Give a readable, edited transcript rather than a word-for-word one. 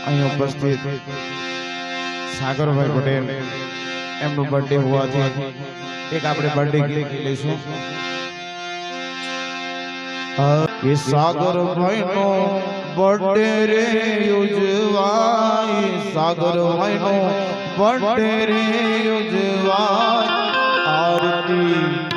અહીં ઉપસ્થિત સાગરભાઈ પટેલ એમનું બર્થડે હોવાથી એક આપણે બર્થડે ગીત લઈશું કે સાગરભાઈ નો બર્થડે રે ઉજવાય સાગરભાઈ નો બર્થડે રે ઉજવાય આરતી